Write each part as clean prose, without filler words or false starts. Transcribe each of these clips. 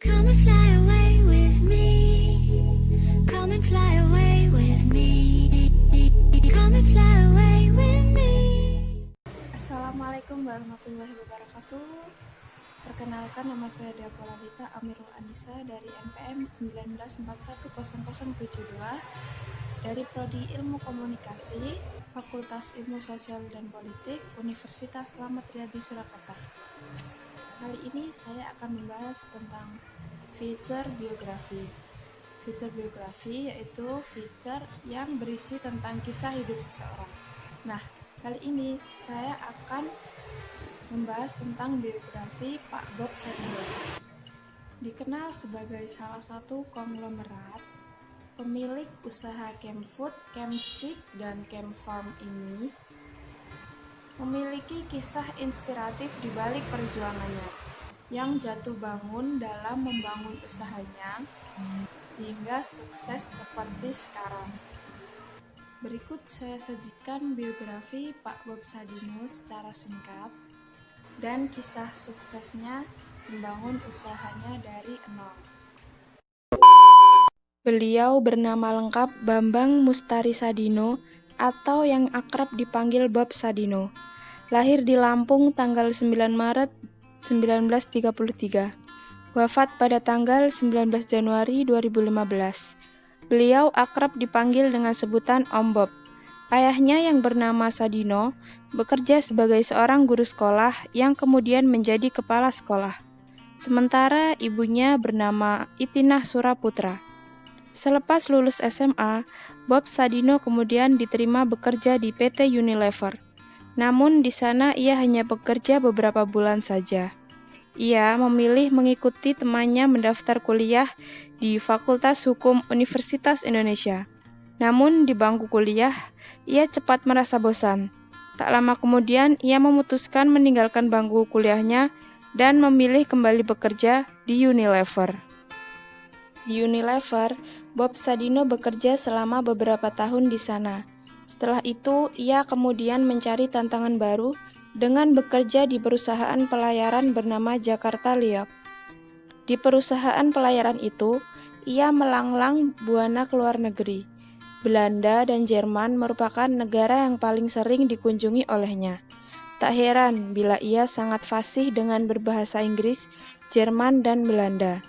Come and fly away with me. Come and fly away with me. Come and fly away with me. Assalamualaikum warahmatullahi wabarakatuh. Perkenalkan, nama saya Deborah Rita Amirul Anissa dari NPM 19410072 dari Prodi Ilmu Komunikasi, Fakultas Ilmu Sosial dan Politik, Universitas Slamet Riyadi Surakarta. Kali ini saya akan membahas tentang fitur biografi. Fitur biografi yaitu fitur yang berisi tentang kisah hidup seseorang. Nah, kali ini saya akan membahas tentang biografi Pak Bob Sadino. Dikenal sebagai salah satu konglomerat pemilik usaha Kemfood, Kemchick, dan Kemfarm ini memiliki kisah inspiratif di balik perjuangannya yang jatuh bangun dalam membangun usahanya hingga sukses seperti sekarang. Berikut saya sajikan biografi Pak Bob Sadino secara singkat dan kisah suksesnya membangun usahanya dari nol. Beliau bernama lengkap Bambang Mustari Sadino atau yang akrab dipanggil Bob Sadino. Lahir di Lampung tanggal 9 Maret 1933. Wafat pada tanggal 19 Januari 2015. Beliau akrab dipanggil dengan sebutan Om Bob. Ayahnya yang bernama Sadino bekerja sebagai seorang guru sekolah yang kemudian menjadi kepala sekolah. Sementara ibunya bernama Itinah Suraputra. Selepas lulus SMA, Bob Sadino kemudian diterima bekerja di PT Unilever. Namun di sana ia hanya bekerja beberapa bulan saja. Ia memilih mengikuti temannya mendaftar kuliah di Fakultas Hukum Universitas Indonesia. Namun di bangku kuliah, ia cepat merasa bosan. Tak lama kemudian, ia memutuskan meninggalkan bangku kuliahnya dan memilih kembali bekerja di Unilever. Di Unilever, Bob Sadino bekerja selama beberapa tahun di sana. Setelah itu, ia kemudian mencari tantangan baru dengan bekerja di perusahaan pelayaran bernama Jakarta Liog. Di perusahaan pelayaran itu, ia melanglang buana ke luar negeri. Belanda dan Jerman merupakan negara yang paling sering dikunjungi olehnya. Tak heran bila ia sangat fasih dengan berbahasa Inggris, Jerman, dan Belanda.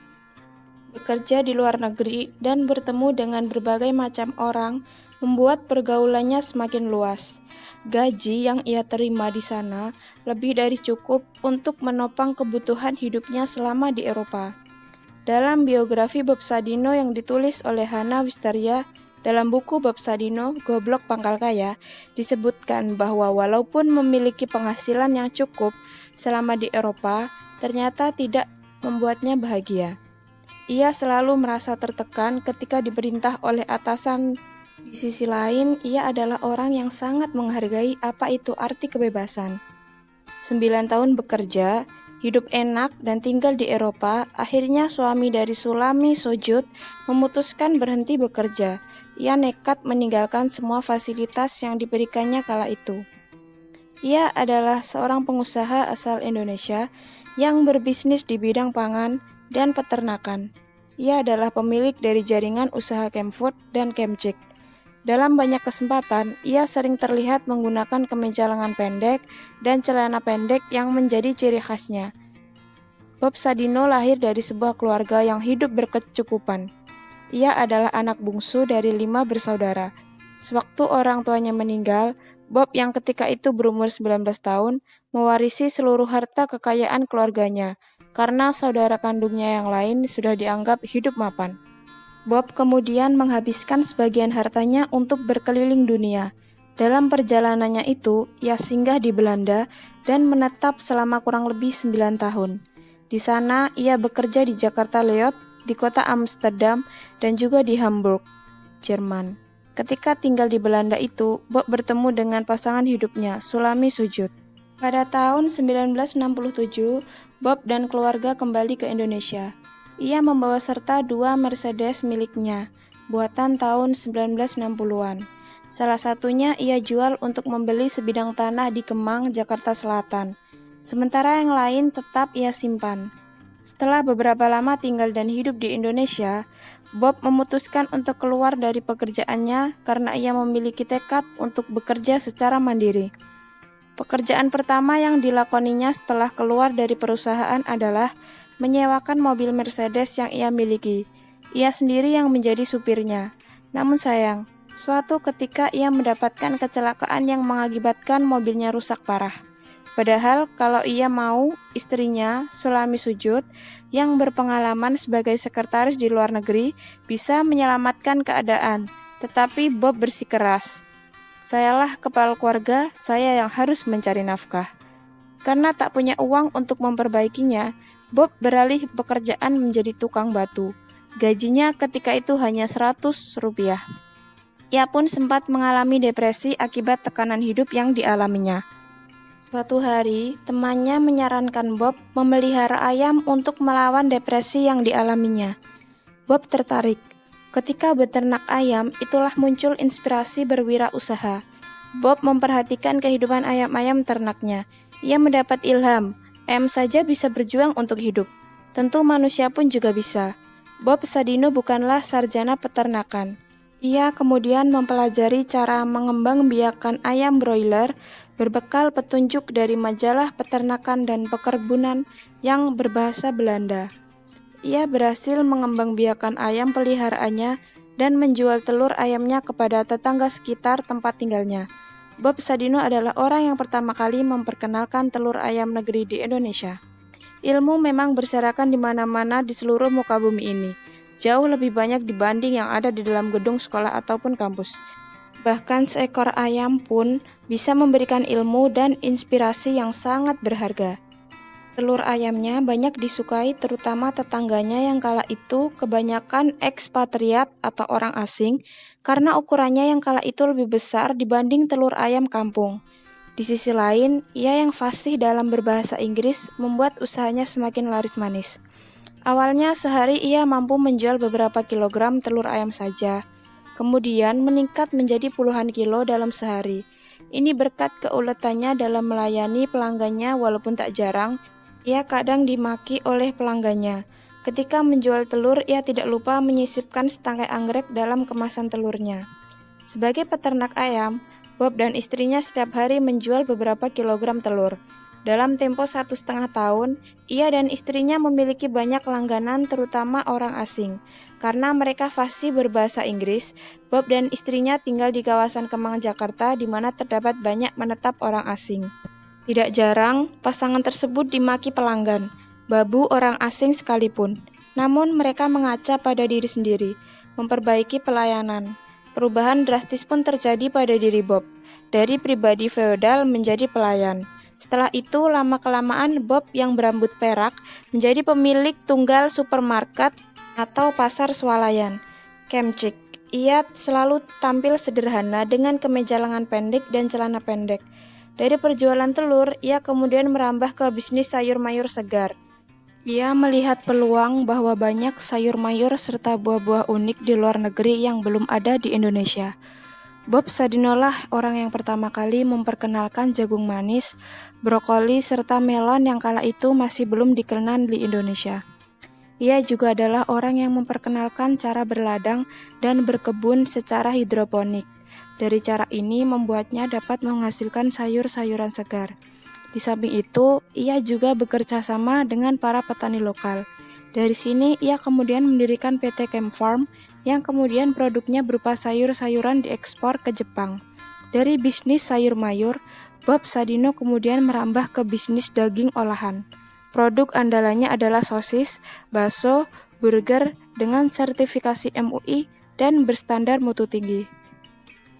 Bekerja di luar negeri dan bertemu dengan berbagai macam orang membuat pergaulannya semakin luas. Gaji yang ia terima di sana lebih dari cukup untuk menopang kebutuhan hidupnya selama di Eropa. Dalam biografi Bob Sadino yang ditulis oleh Hana Wistaria dalam buku Bob Sadino, Goblok Pangkal Kaya, disebutkan bahwa walaupun memiliki penghasilan yang cukup selama di Eropa, ternyata tidak membuatnya bahagia. Ia selalu merasa tertekan ketika diperintah oleh atasan. Di sisi lain, ia adalah orang yang sangat menghargai apa itu arti kebebasan. 9 tahun bekerja, hidup enak, dan tinggal di Eropa, akhirnya suami dari Sulami Sojud memutuskan berhenti bekerja. Ia nekat meninggalkan semua fasilitas yang diberikannya kala itu. Ia adalah seorang pengusaha asal Indonesia yang berbisnis di bidang pangan dan peternakan. Ia adalah pemilik dari jaringan usaha Kemfood dan Kemchick. Dalam banyak kesempatan, ia sering terlihat menggunakan kemeja lengan pendek dan celana pendek yang menjadi ciri khasnya. Bob Sadino lahir dari sebuah keluarga yang hidup berkecukupan. Ia adalah anak bungsu dari 5 bersaudara. Sewaktu orang tuanya meninggal, Bob yang ketika itu berumur 19 tahun mewarisi seluruh harta kekayaan keluarganya karena saudara kandungnya yang lain sudah dianggap hidup mapan. Bob kemudian menghabiskan sebagian hartanya untuk berkeliling dunia. Dalam perjalanannya itu, ia singgah di Belanda dan menetap selama kurang lebih 9 tahun. Di sana, ia bekerja di Jakarta Liog, di kota Amsterdam, dan juga di Hamburg, Jerman. Ketika tinggal di Belanda itu, Bob bertemu dengan pasangan hidupnya, Sulami Sujud. Pada tahun 1967, Bob dan keluarga kembali ke Indonesia. Ia membawa serta 2 Mercedes miliknya, buatan tahun 1960-an. Salah satunya ia jual untuk membeli sebidang tanah di Kemang, Jakarta Selatan. Sementara yang lain tetap ia simpan. Setelah beberapa lama tinggal dan hidup di Indonesia, Bob memutuskan untuk keluar dari pekerjaannya karena ia memiliki tekad untuk bekerja secara mandiri. Pekerjaan pertama yang dilakoninya setelah keluar dari perusahaan adalah menyewakan mobil Mercedes yang ia miliki. Ia sendiri yang menjadi supirnya. Namun sayang, suatu ketika ia mendapatkan kecelakaan yang mengakibatkan mobilnya rusak parah. Padahal kalau ia mau, istrinya, Sulami Sujud, yang berpengalaman sebagai sekretaris di luar negeri, bisa menyelamatkan keadaan. Tetapi Bob bersikeras. Sayalah kepala keluarga, saya yang harus mencari nafkah. Karena tak punya uang untuk memperbaikinya, Bob beralih pekerjaan menjadi tukang batu. Gajinya ketika itu hanya 100 rupiah. Ia pun sempat mengalami depresi akibat tekanan hidup yang dialaminya. Suatu hari, temannya menyarankan Bob memelihara ayam untuk melawan depresi yang dialaminya. Bob tertarik. Ketika beternak ayam, itulah muncul inspirasi berwirausaha. Bob memperhatikan kehidupan ayam-ayam ternaknya. Ia mendapat ilham, ayam saja bisa berjuang untuk hidup. Tentu manusia pun juga bisa. Bob Sadino bukanlah sarjana peternakan. Ia kemudian mempelajari cara mengembangbiakan ayam broiler berbekal petunjuk dari majalah peternakan dan pekerbunan yang berbahasa Belanda. Ia berhasil mengembangbiakan ayam peliharaannya dan menjual telur ayamnya kepada tetangga sekitar tempat tinggalnya. Bob Sadino adalah orang yang pertama kali memperkenalkan telur ayam negeri di Indonesia. Ilmu memang berserakan di mana-mana di seluruh muka bumi ini. Jauh lebih banyak dibanding yang ada di dalam gedung sekolah ataupun kampus. Bahkan seekor ayam pun bisa memberikan ilmu dan inspirasi yang sangat berharga. Telur ayamnya banyak disukai terutama tetangganya yang kala itu kebanyakan ekspatriat atau orang asing karena ukurannya yang kala itu lebih besar dibanding telur ayam kampung. Di sisi lain, ia yang fasih dalam berbahasa Inggris membuat usahanya semakin laris manis. Awalnya sehari ia mampu menjual beberapa kilogram telur ayam saja, kemudian meningkat menjadi puluhan kilo dalam sehari. Ini berkat keuletannya dalam melayani pelanggannya walaupun tak jarang, ia kadang dimaki oleh pelanggannya. Ketika menjual telur, ia tidak lupa menyisipkan setangkai anggrek dalam kemasan telurnya. Sebagai peternak ayam, Bob dan istrinya setiap hari menjual beberapa kilogram telur. Dalam tempo 1,5 tahun, ia dan istrinya memiliki banyak langganan terutama orang asing. Karena mereka fasih berbahasa Inggris, Bob dan istrinya tinggal di kawasan Kemang, Jakarta di mana terdapat banyak menetap orang asing. Tidak jarang, pasangan tersebut dimaki pelanggan, babu orang asing sekalipun. Namun mereka mengaca pada diri sendiri, memperbaiki pelayanan. Perubahan drastis pun terjadi pada diri Bob, dari pribadi feodal menjadi pelayan. Setelah itu, lama-kelamaan Bob yang berambut perak menjadi pemilik tunggal supermarket atau pasar swalayan, Kemcik. Ia selalu tampil sederhana dengan kemeja lengan pendek dan celana pendek. Dari perjualan telur, ia kemudian merambah ke bisnis sayur mayur segar. Ia melihat peluang bahwa banyak sayur mayur serta buah-buah unik di luar negeri yang belum ada di Indonesia. Bob Sadino lah orang yang pertama kali memperkenalkan jagung manis, brokoli, serta melon yang kala itu masih belum dikenal di Indonesia. Ia juga adalah orang yang memperkenalkan cara berladang dan berkebun secara hidroponik. Dari cara ini membuatnya dapat menghasilkan sayur-sayuran segar. Di samping itu, ia juga bekerja sama dengan para petani lokal. Dari sini, ia kemudian mendirikan PT Chem Farm yang kemudian produknya berupa sayur-sayuran diekspor ke Jepang. Dari bisnis sayur mayur, Bob Sadino kemudian merambah ke bisnis daging olahan. Produk andalannya adalah sosis, bakso, burger dengan sertifikasi MUI dan berstandar mutu tinggi.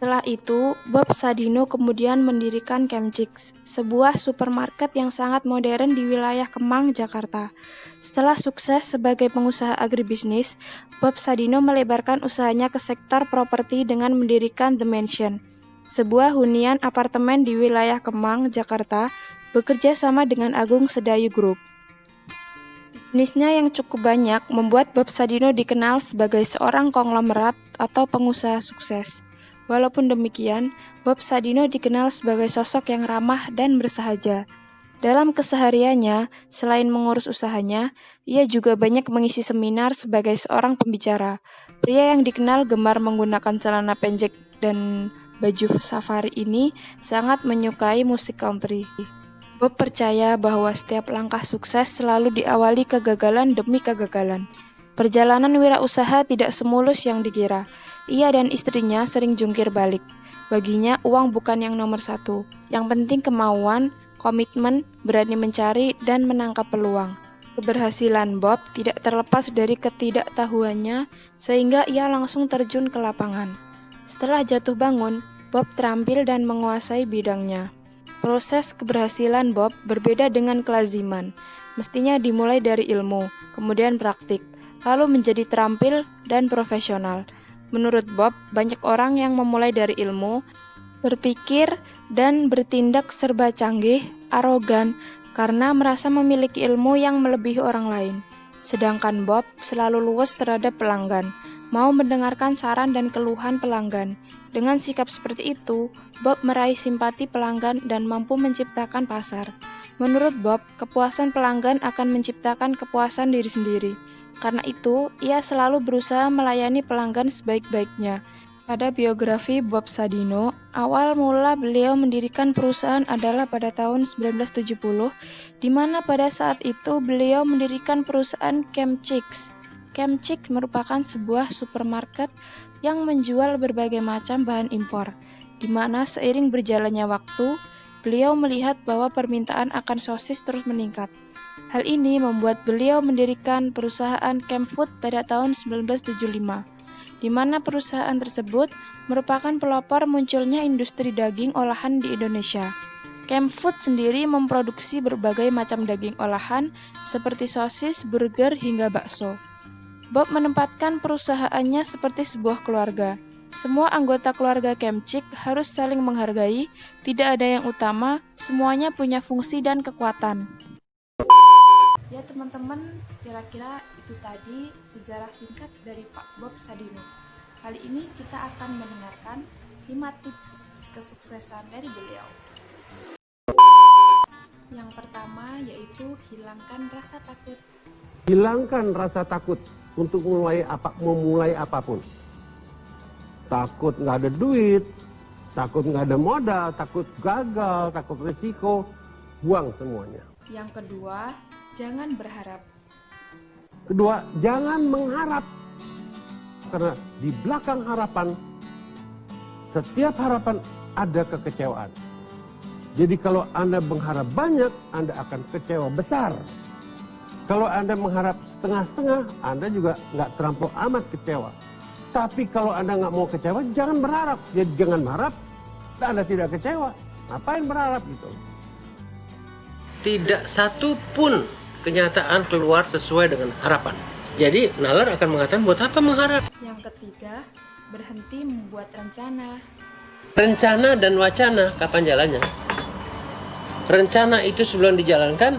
Setelah itu, Bob Sadino kemudian mendirikan Kemcik, sebuah supermarket yang sangat modern di wilayah Kemang, Jakarta. Setelah sukses sebagai pengusaha agribisnis, Bob Sadino melebarkan usahanya ke sektor properti dengan mendirikan The Mansion, sebuah hunian apartemen di wilayah Kemang, Jakarta, bekerja sama dengan Agung Sedayu Group. Bisnisnya yang cukup banyak membuat Bob Sadino dikenal sebagai seorang konglomerat atau pengusaha sukses. Walaupun demikian, Bob Sadino dikenal sebagai sosok yang ramah dan bersahaja. Dalam kesehariannya, selain mengurus usahanya, ia juga banyak mengisi seminar sebagai seorang pembicara. Pria yang dikenal gemar menggunakan celana pendek dan baju safari ini sangat menyukai musik country. Bob percaya bahwa setiap langkah sukses selalu diawali kegagalan demi kegagalan. Perjalanan wirausaha tidak semulus yang dikira. Ia dan istrinya sering jungkir balik. Baginya, uang bukan yang nomor satu. Yang penting kemauan, komitmen, berani mencari, dan menangkap peluang. Keberhasilan Bob tidak terlepas dari ketidaktahuannya, sehingga ia langsung terjun ke lapangan. Setelah jatuh bangun, Bob terampil dan menguasai bidangnya. Proses keberhasilan Bob berbeda dengan kelaziman. Mestinya dimulai dari ilmu, kemudian praktik, lalu menjadi terampil dan profesional. Menurut Bob, banyak orang yang memulai dari ilmu, berpikir dan bertindak serba canggih, arogan, karena merasa memiliki ilmu yang melebihi orang lain. Sedangkan Bob selalu luwes terhadap pelanggan, mau mendengarkan saran dan keluhan pelanggan. Dengan sikap seperti itu, Bob meraih simpati pelanggan dan mampu menciptakan pasar. Menurut Bob, kepuasan pelanggan akan menciptakan kepuasan diri sendiri. Karena itu, ia selalu berusaha melayani pelanggan sebaik-baiknya. Pada biografi Bob Sadino, awal mula beliau mendirikan perusahaan adalah pada tahun 1970, di mana pada saat itu beliau mendirikan perusahaan Chemchicks. Chemchick merupakan sebuah supermarket yang menjual berbagai macam bahan impor, di mana seiring berjalannya waktu, beliau melihat bahwa permintaan akan sosis terus meningkat. Hal ini membuat beliau mendirikan perusahaan Chemfood pada tahun 1975, di mana perusahaan tersebut merupakan pelopor munculnya industri daging olahan di Indonesia. Chemfood sendiri memproduksi berbagai macam daging olahan seperti sosis, burger, hingga bakso. Bob menempatkan perusahaannya seperti sebuah keluarga. Semua anggota keluarga Chemchick harus saling menghargai, tidak ada yang utama, semuanya punya fungsi dan kekuatan. Ya teman-teman, kira-kira itu tadi sejarah singkat dari Pak Bob Sadino. Kali ini kita akan mendengarkan 5 tips kesuksesan dari beliau. Yang pertama yaitu hilangkan rasa takut. Hilangkan rasa takut untuk memulai apapun. Takut nggak ada duit, takut nggak ada modal, takut gagal, takut risiko, buang semuanya. Yang kedua, jangan berharap. Kedua, jangan mengharap. Karena di belakang harapan, setiap harapan ada kekecewaan. Jadi kalau Anda mengharap banyak, Anda akan kecewa besar. Kalau Anda mengharap setengah-setengah, Anda juga nggak terlampau amat kecewa. Tapi kalau Anda nggak mau kecewa, jangan berharap. Jadi jangan berharap, Anda tidak kecewa. Ngapain berharap gitu? Tidak satu pun kenyataan keluar sesuai dengan harapan. Jadi nalar akan mengatakan buat apa mengharap? Yang ketiga, berhenti membuat rencana. Rencana dan wacana kapan jalannya? Rencana itu sebelum dijalankan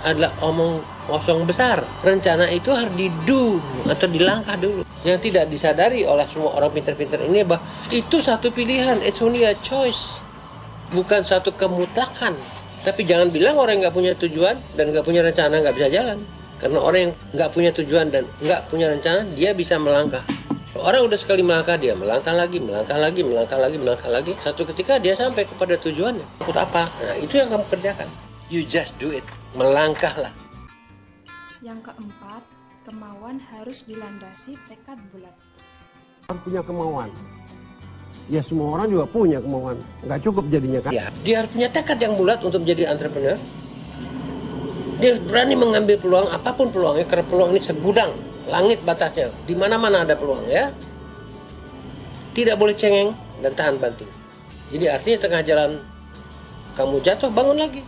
adalah omong kosong besar. Rencana itu harus di-do atau dilangkah dulu. Yang tidak disadari oleh semua orang pintar-pintar ini bahwa itu satu pilihan, it's only a choice. Bukan satu kemutlakan. Tapi jangan bilang orang yang nggak punya tujuan dan nggak punya rencana nggak bisa jalan. Karena orang yang nggak punya tujuan dan nggak punya rencana, dia bisa melangkah. Orang udah sekali melangkah, dia melangkah lagi. Satu ketika dia sampai kepada tujuannya. Takut apa? Nah, itu yang kamu kerjakan. You just do it. Melangkahlah. Yang keempat, kemauan harus dilandasi tekad bulat. Orang punya kemauan. Ya semua orang juga punya kemauan. Nggak cukup jadinya kan? Ya, dia harus punya tekad yang bulat untuk menjadi entrepreneur. Dia berani mengambil peluang, apapun peluangnya, karena peluang ini segudang, langit batasnya, di mana-mana ada peluang ya. Tidak boleh cengeng dan tahan banting. Jadi artinya tengah jalan kamu jatuh, bangun lagi.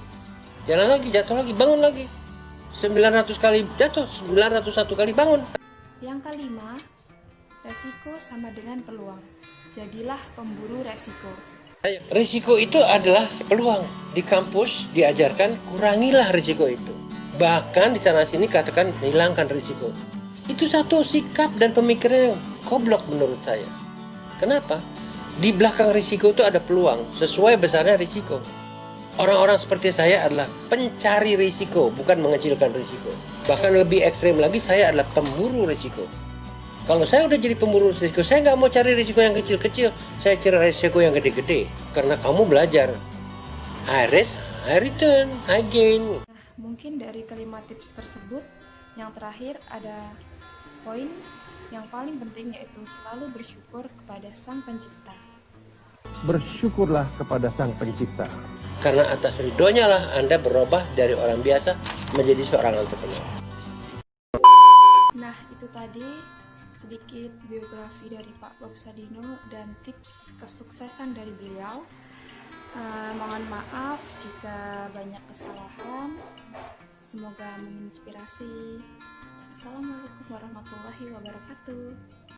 Jalan lagi, jatuh lagi, bangun lagi. 900 kali jatuh, 901 kali bangun. Yang kelima, resiko sama dengan peluang. Jadilah pemburu resiko. Risiko itu adalah peluang. Di kampus diajarkan kurangilah risiko itu. Bahkan di sana sini katakan hilangkan risiko. Itu satu sikap dan pemikiran yang goblok menurut saya. Kenapa? Di belakang risiko itu ada peluang sesuai besarnya risiko. Orang-orang seperti saya adalah pencari risiko, bukan mengecilkan risiko. Bahkan lebih ekstrim lagi, saya adalah pemburu risiko. Kalau saya udah jadi pemburu risiko, saya nggak mau cari risiko yang kecil-kecil, saya cari risiko yang gede-gede. Karena kamu belajar, high risk, high return, high gain. Nah, mungkin dari kelima tips tersebut, yang terakhir ada poin yang paling penting, yaitu selalu bersyukur kepada Sang Pencipta. Bersyukurlah kepada Sang Pencipta. Karena atas ridhonya lah Anda berubah dari orang biasa menjadi seorang entrepreneur. Nah, itu tadi sedikit biografi dari Pak Bob Sadino dan tips kesuksesan dari beliau. Mohon maaf jika banyak kesalahan. Semoga menginspirasi. Assalamualaikum warahmatullahi wabarakatuh.